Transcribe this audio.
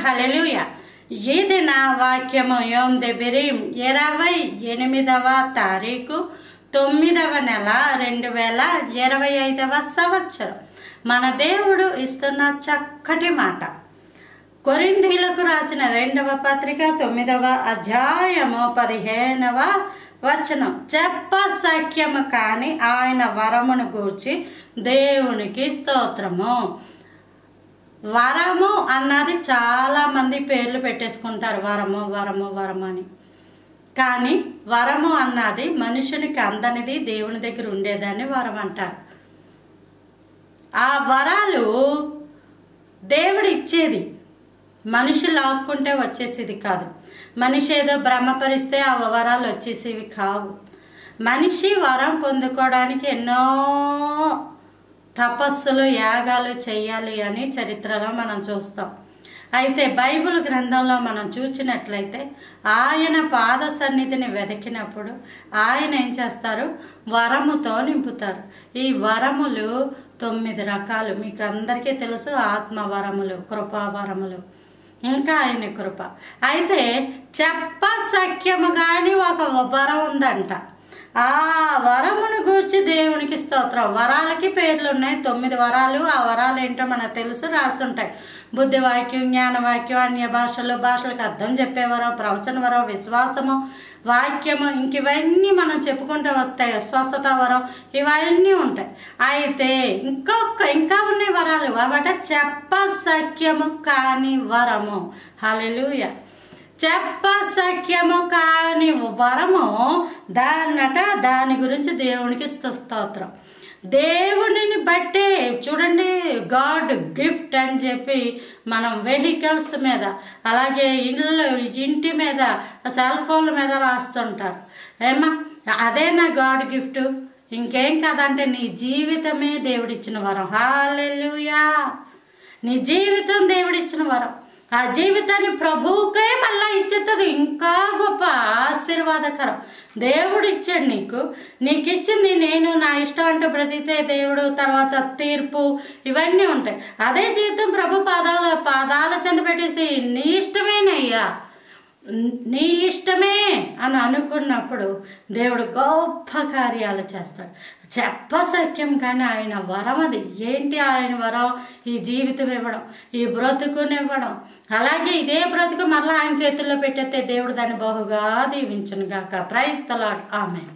హల్లెలూయా. ఇది నా వాక్యము. యోమ్ దెబిరీం 28వ తారీఖు 9వ నెల 2025వ సంవత్సరం. మన దేవుడు ఇస్తున్న చక్కటి మాట. కొరింథీయులకు రాసిన 2వ పత్రిక 9వ అధ్యాయము 15వ వచనం. చెప్పశక్యము కాని ఆయన వరమును గూర్చి దేవునికి స్తోత్రము. వరము అన్నది చాలా మంది పేర్లు పెట్టేసుకుంటారు, వరము వరము వరము అని. కానీ వరము అన్నది మనుషునికి అందనిది, దేవుని దగ్గర ఉండేదాన్ని వరం అంటారు. ఆ వరాలు దేవుడు ఇచ్చేది, మనిషి లాక్కుంటే వచ్చేసేది కాదు. మనిషి ఏదో భ్రమపరిస్తే ఆ వరాలు వచ్చేసేవి కావు. మనిషి వరం పొందుకోవడానికి ఎన్నో తపస్సులు యాగాలు చేయాలి అని చరిత్రలో మనం చూస్తాం. అయితే బైబిల్ గ్రంథంలో మనం చూసినట్లయితే ఆయన పాద సన్నిధిని వెతికినప్పుడు ఆయన ఏం చేస్తారు? వరముతో నింపుతారు. ఈ వరములు 9 రకాలు. మీకు అందరికీ తెలుసు, ఆత్మవరములు, కృపావరములు, ఇంకా ఆయన కృప. అయితే చెప్పశక్యము కానీ ఒక వరం ఉందంట. ఆ వరమును గూర్చి దేవునికి స్తోత్రం. వరాలకి పేర్లు ఉన్నాయి, 9 వరాలు. ఆ వరాలు ఏంటో మనకు తెలుసు, రాసుంటాయి. బుద్ధి వాక్యం, జ్ఞానవాక్యం, అన్య భాషలకు అర్థం చెప్పే వరం, ప్రవచన వరం, విశ్వాసము, వాక్యము, ఇంక ఇవన్నీ మనం చెప్పుకుంటూ వస్తాయి. స్వస్థత వరం, ఇవన్నీ ఉంటాయి. అయితే ఇంకా ఉన్నాయి వరాలు. అవట చెప్పశక్యము కాని వరము. హల్లెలూయా. చెప్పశక్యము కాని వరము దాని గురించి దేవునికి స్తోత్రం. దేవునిని బట్టే చూడండి, గాడ్ గిఫ్ట్ అని చెప్పి మనం వెహికల్స్ మీద, అలాగే ఇంటి మీద, సెల్ ఫోన్ల మీద రాస్తుంటారు. ఏమా అదే నా గాడ్ గిఫ్ట్, ఇంకేం కదంటే నీ జీవితమే దేవుడిచ్చిన వరం. హల్లెలూయా. నీ జీవితం దేవుడిచ్చిన వరం. ఆ జీవితాన్ని ప్రభువుకే మళ్ళీ ఇచ్చేస్తుంది. ఇంకా గొప్ప ఆశీర్వాదకరం. దేవుడు ఇచ్చాడు నీకు ఇచ్చింది. నేను నా ఇష్టం అంటూ బ్రతికితే దేవుడు తర్వాత తీర్పు ఇవన్నీ ఉంటాయి. అదే జీవితం ప్రభు పాదాల చెంద పెట్టేసి నీ ఇష్టమేనయ్యా, నీ ఇష్టమే అని అనుకున్నప్పుడు దేవుడు గొప్ప కార్యాలు చేస్తాడు. చెప్పశక్యం కానీ ఆయన వరం అది. ఏంటి ఆయన వరం? ఈ జీవితం ఇవ్వడం, ఈ బ్రతుకునివ్వడం. అలాగే ఇదే బ్రతుకు మరలా ఆయన చేతుల్లో పెట్టేస్తే దేవుడు దాన్ని బహుగా దీవించును గాక. Praise the Lord. ఆమేన్.